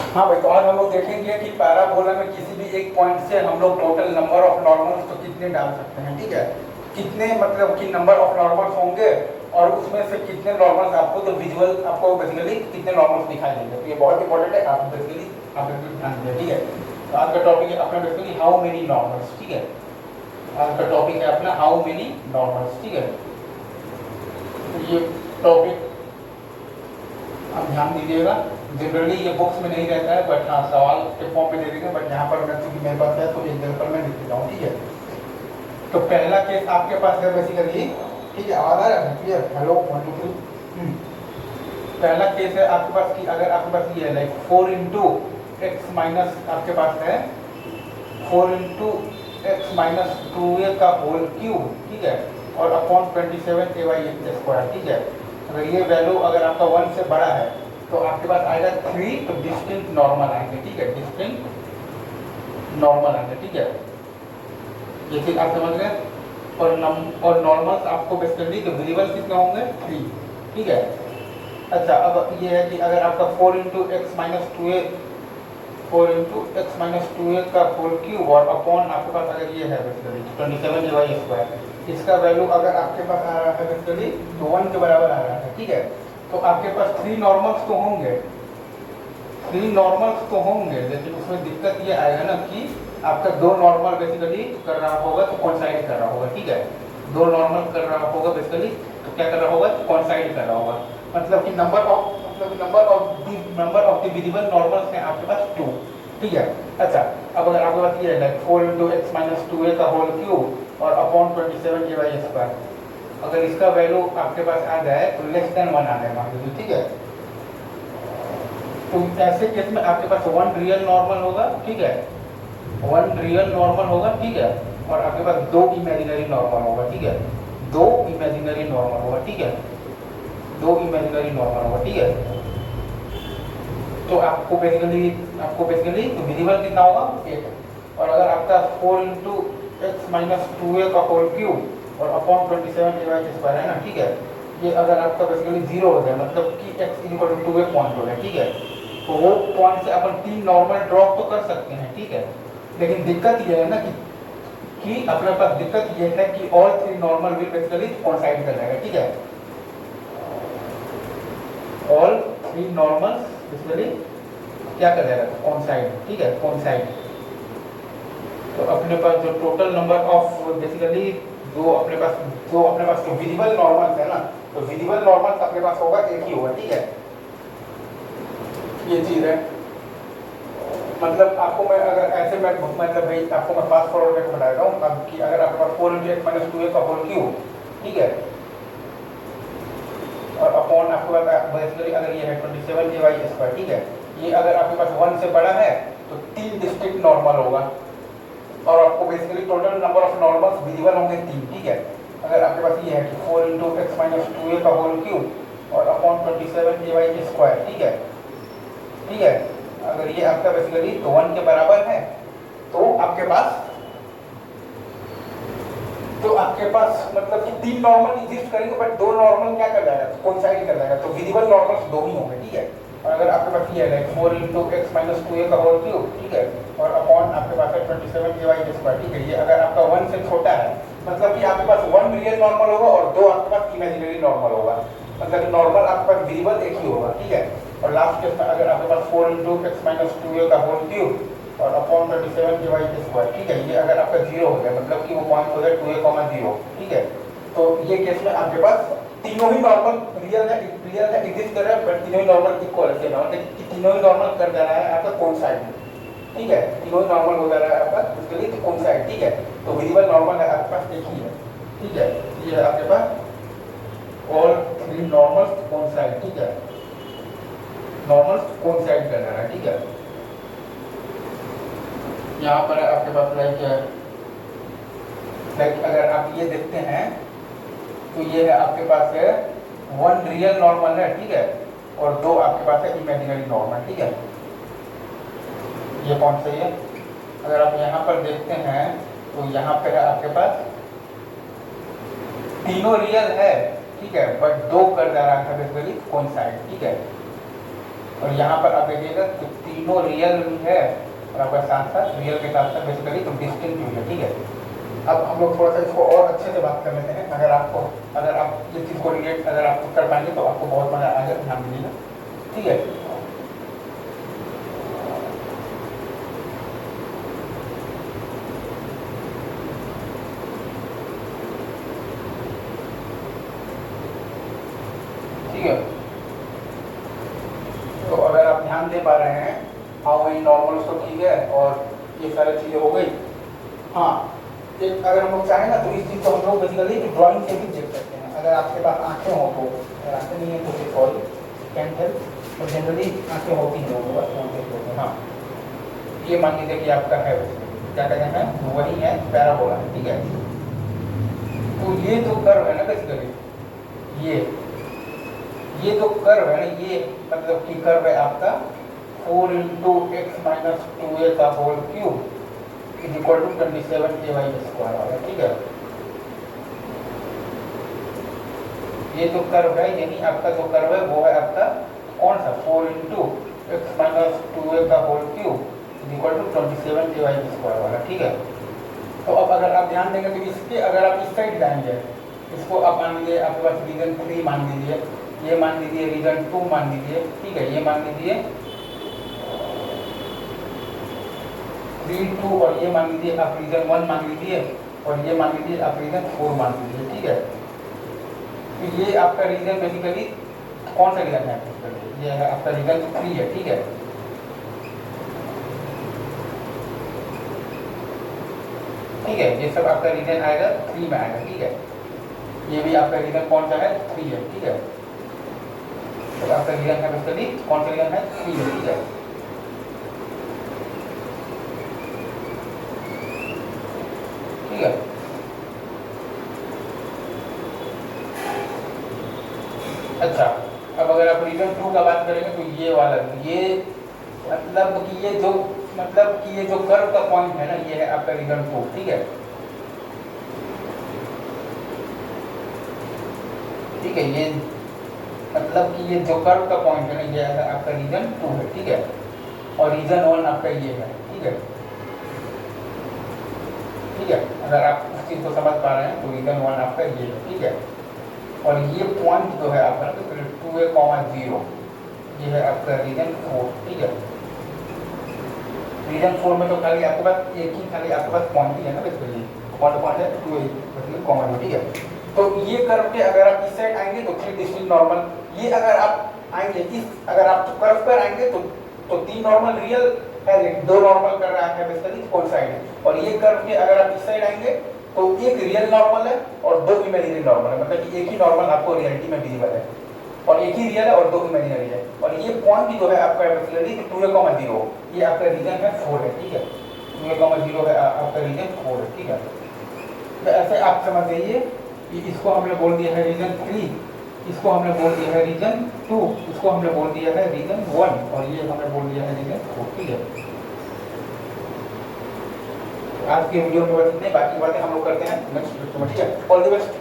हाँ भाई, तो आज हम लोग देखेंगे कि पैराबोला में किसी भी एक पॉइंट से हम लोग टोटल नंबर ऑफ नॉर्मल्स तो कितने डाल सकते हैं, ठीक है। कितने मतलब कि नंबर ऑफ नॉर्मल्स होंगे और उसमें से कितने नॉर्मल्स आपको तो विजुअल आपको बेसिकली कितने नॉर्मल्स दिखाई देंगे। तो ये बहुत इंपॉर्टेंट है, आप बेसिकली ध्यान दें, ठीक है। तो आज का टॉपिक है अपना बेसिकली हाउ मेनी नॉर्मल्स, ठीक है। आज का टॉपिक है अपना हाउ मेनी नॉर्मल्स, ठीक है। तो ये टॉपिक आप ध्यान दीजिएगा। जनरली ये बुक्स में नहीं रहता है, बट हाँ सवाल के फॉर्म में दे देंगे, बट यहाँ पर मैं चूंकि मेरे पास है तो एग्जाम्पल में लिख देता हूँ, ठीक है। तो पहला केस आपके पास है बेसिकली, ठीक है। आवाज आ रहा है क्लियर? हेलो 1 2 3। पहला केस है आपके पास कि अगर आपके पास ये है लाइक 4 इंटू एक्स माइनस आपके पास है 4 इंटू एक्स माइनस 2a का होल क्यूब, ठीक है, और अपॉन 27 a/x स्क्वायर, ठीक है। अगर ये वैल्यू अगर आपका 1 से बड़ा है तो आपके पास आएगा 3, तो डिस्टिंक्ट नॉर्मल आएंगे, ठीक है, डिस्टिंक्ट नॉर्मल आएंगे, ठीक है। ये चीज आप समझ गए। और नॉर्मल्स आपको बेसिकली तो वेरिएबल कितने होंगे 3, ठीक है। अच्छा, अब ये है कि अगर आपका 4 into x minus 2a 4 into x minus 2a का होल क्यूब और अपॉन आपके पास अगर ये है बेसिकली 27 a/स्क्वायर, इसका वैल्यू अगर आपके पास आ रहा है बेसिकली तो 1 के बराबर आ रहा है, ठीक है। तो आपके पास 3 नॉर्मल्स तो होंगे, 3 नॉर्मल्स तो होंगे, लेकिन उसमें दिक्कत ये आएगा ना कि आपका 2 नॉर्मल बेसिकली कर रहा होगा तो कॉन्साइड कर रहा होगा, ठीक है। 2 नॉर्मल कर रहा होगा बेसिकली तो क्या कर रहा होगा, कॉन्साइड कर रहा होगा। मतलब कि number of the visible normals हैं आपके पास 2, ठीक है। अच्छा, अब अगर आपके पास ये है like 4 into x minus 2a का होल क्यूब और अपॉन 27 a/स्क्वायर, अगर इसका वैल्यू आपके पास आ जाए तो लेस देन 1 आ जाए मान लीजिए, ठीक है। तो ऐसे केस में आपके पास 1 रियल नॉर्मल होगा, ठीक है, 1 रियल नॉर्मल होगा, ठीक है, और आपके पास 2 इमेजिनरी नॉर्मल होगा, ठीक है, 2 इमेजिनरी नॉर्मल होगा, ठीक है, 2 इमेजिनरी नॉर्मल होगा, ठीक है। तो आपको बेसिकली तो विजिबल कितना होगा 1, और अगर आपका 4 इंटू एक्स माइनस 2a का होल क्यूब और अपॉन 27 a/स्क्वायर है ना, ठीक है, ये अगर आपका बेसिकली 0 हो जाए मतलब कि x equal to 2a point हो गया, ठीक है, तो वो पॉइंट से अपन 3 नॉर्मल ड्रॉप तो कर सकते हैं, ठीक है। लेकिन दिक्कत ये है ना कि अपने पास दिक्कत ये है कि all 3 normal will basically coincide कर जाएगा, ठीक है। ऑल 3 नॉर्मल्स बेसिकली क्या कर जाएगा, कोइंसाइड, ठीक है, कोइंसाइड। तो अपने पास जो टोटल नंबर ऑफ बेसिकली जो अपने पास जो विजिबल नॉर्मल्स है ना, तो विजिबल नॉर्मल्स अपने पास होगा एक ही होगा, ठीक है। ये चीज है। मतलब आपको मैं अगर ऐसे मैं मतलब भाई आपको मैं फास्ट फॉरवर्ड करके बता देता हूँ अब कि अगर आपके पास 4 इंटू एक्स माइनस 2a का होल क्यूब, ठीक है, और अपॉन आपके पास बेसिकली अगर ये है 27 a/स्क्वायर, ठीक है, ये अगर आपके पास 1 से बड़ा है तो 3 डिस्टिंक्ट नॉर्मल होगा, और आपको basically total number of normals visible होंगे 3, ठीक है। अगर आपके पास ये है कि 4 इंटू एक्स माइनस 2a का होल क्यूब और अपॉन 27 a/स्क्वायर, ठीक है, ठीक है। अगर ये आपका बेसिकली तो 1 के बराबर है तो आपके पास मतलब कि 3 नॉर्मल एग्जिस्ट करेंगे, बट 2 नॉर्मल क्या कर जाएगा, तो कोइंसाइड कर जाएगा, तो विजिबल नॉर्मल्स 2 ही होंगे, ठीक है। और अगर आपके पास ये है 4 इंटू एक्स माइनस 2a का होल क्यूब, ठीक है, और अपॉन आपके पास है 27 a/स्क्वायर, ठीक है, ये अगर आपका 1 से छोटा है मतलब कि आपके पास 1 रियल नॉर्मल होगा और 2 आपके पास इमेजिनरी नॉर्मल होगा, मतलब नॉर्मल आपके पास विजिबल एक ही होगा, ठीक है। और लास्ट केस में अगर आपके पास 4 इंटू एक्स माइनस 2a का होल क्यूब और अपॉन 27 a/स्क्वायर, ठीक है, ये अगर आपका 0 हो गया मतलब कि वो पॉइंट हो गया 2a, 0, ठीक है। तो ये केस में आपके पास तीनों ही नॉर्मल रियल है एग्जिस्ट कर रहा है, बट तीनों ही नॉर्मल इक्वल है, मतलब कि तीनों ही नॉर्मल कर जा रहा है आपका कोइंसाइड, ठीक है, तीनों ही नॉर्मल हो जा रहा है आपका उसके लिए कोइंसाइड, ठीक है। तो विजिबल नॉर्मल है आपके पास एक ही है, ठीक है, ये आपके पास ऑल 3 नॉर्मल्स कोइंसाइड, ठीक है, नॉर्मल्स कोइंसाइड कर रहा है, ठीक है। यहाँ पर आपके पास लाइक अगर आप ये देखते हैं तो ये है आपके पास है 1 रियल नॉर्मल है, ठीक है, और 2 आपके पास है इमेजिनरी नॉर्मल, ठीक है। ये कौन सही है? अगर आप यहाँ पर देखते हैं तो यहाँ पे है आपके पास तीनों रियल है, ठीक है, बट 2 कर जा रहा है बेसिकली कोइंसाइड, ठीक है। और यहाँ पर आप देखिएगा तो तीनों रियल भी है और आपका साथ साथ रियल के साथ साथ बेसिकली तो डिस्टिंक्ट भी है, ठीक है। अब हम लोग थोड़ा सा इसको और अच्छे से बात कर लेते हैं। अगर आप ये चीज़ को रिलेट अगर आप कर पाएंगे तो आपको बहुत मजा आएगा, ध्यान दीजिएगा, ठीक है। ठीक है, तो अगर आप ध्यान दे पा रहे हैं, हाँ वही नॉर्मल तो ठीक है और ये सारी चीज़ें हो गई। हाँ, एक अगर हम लोग चाहें ना तो इस चीज़ को हम लोग बेसिकली ड्राइंग से भी देख सकते हैं। अगर आपके पास आंखें हो तो, अगर आंखें नहीं है तो फिर सॉरी कैन हेल्प, तो जनरली आंखें होती हैं लोगों को देख लेते हैं। हाँ, ये मान लीजिए कि आपका है क्या कहते हैं, वही है पैराबोला, ठीक है। तो ये जो कर्व है ना बेसिकली ये जो कर्व है ना, ये मतलब कि कर्व है आपका 4 इंटू एक्स माइनस 2a का whole cube is equal to 27ay square वाला, ठीक है। ये जो कर्व है यानी आपका जो कर्व है वो है आपका कौन सा 4 इंटू एक्स माइनस 2a का whole cube is equal to 27ay square वाला, ठीक है। तो अब अगर आप ध्यान देंगे तो इसके अगर आप इस साइड जाएंगे, इसको आप मान लीजिए आपके पास रीजन 3 मान लीजिए, ये मान लीजिए रीजन 2 मान लीजिए, ठीक है। ये मान लीजिए 3, 2 और ये मान लीजिए आप रीजन 1 मान लीजिए और ये मान लीजिए आप रीजन 4 मान लीजिए, ठीक है। तो ये आपका रीजन बेसिकली कौन सा रीजन है, ये है आपका रीजन 3 है, ठीक है। ठीक है, ये सब आपका रीजन आएगा 3 में आएगा, ठीक है। ये भी आपका रीजन कौन सा है 3 है, ठीक है। तो आपका रीजन है बेसिकली कौन सा रीजन है 3 है, ठीक है। ठीक है, अच्छा अब अगर आप रीजन 2 का बात करेंगे तो ये वाला ये मतलब कि ये जो कर्व का पॉइंट है ना, ये है आपका रीजन 2, ठीक है। ठीक है, ये मतलब कि ये जो कर्व का पॉइंट है ना, ये है आपका रीजन 2 है, ठीक है। और रीजन 1 आपका ये है, ठीक है। ठीक है, अगर आप उस चीज़ को समझ पा रहे हैं तो रीजन 1 आपका ये है, ठीक है। और ये पॉइंट जो है आपका 2a,0 ये है आपका रीजन 4, ठीक है। रीजन 4 में तो खाली आपके पास पॉइंट ही है ना बेसिकली, कौन पॉइंट है 2a,0, ठीक है। तो ये कर्व के अगर आप इस साइड आएंगे तो 3 डिस्टिंक्ट नॉर्मल, ये अगर आप आएंगे अगर आप कर्व पर आएंगे तो 3 नॉर्मल रियल है, 2 नॉर्मल कर रहा है बेसिकली कौन साइड है। और ये कर्व के अगर आप इस साइड आएंगे तो एक रियल नॉर्मल है और 2 इमेजिनरी नॉर्मल है, मतलब कि एक ही नॉर्मल आपको रियलिटी में विजिबल है और एक ही रियल है और 2 इमेजिनरी है। और ये पॉइंट जो है आपका बेसिकली 2a,0 ये आपका रीजन है 4 है, ठीक है। 2a,0 है आपका रीजन 4 है, ठीक है। तो ऐसे आप समझ जाइए कि इसको हमने बोल दिया है रीजन 3, इसको हमने बोल दिया है रीजन 2, इसको हमने बोल दिया है रीजन 1 और ये हमने बोल दिया है रीजन 4, ठीक है। आज के वीडियो में बस इतने, बाकी बातें हम लोग करते हैं नेक्स्ट वीडियो में, ठीक है। All the best.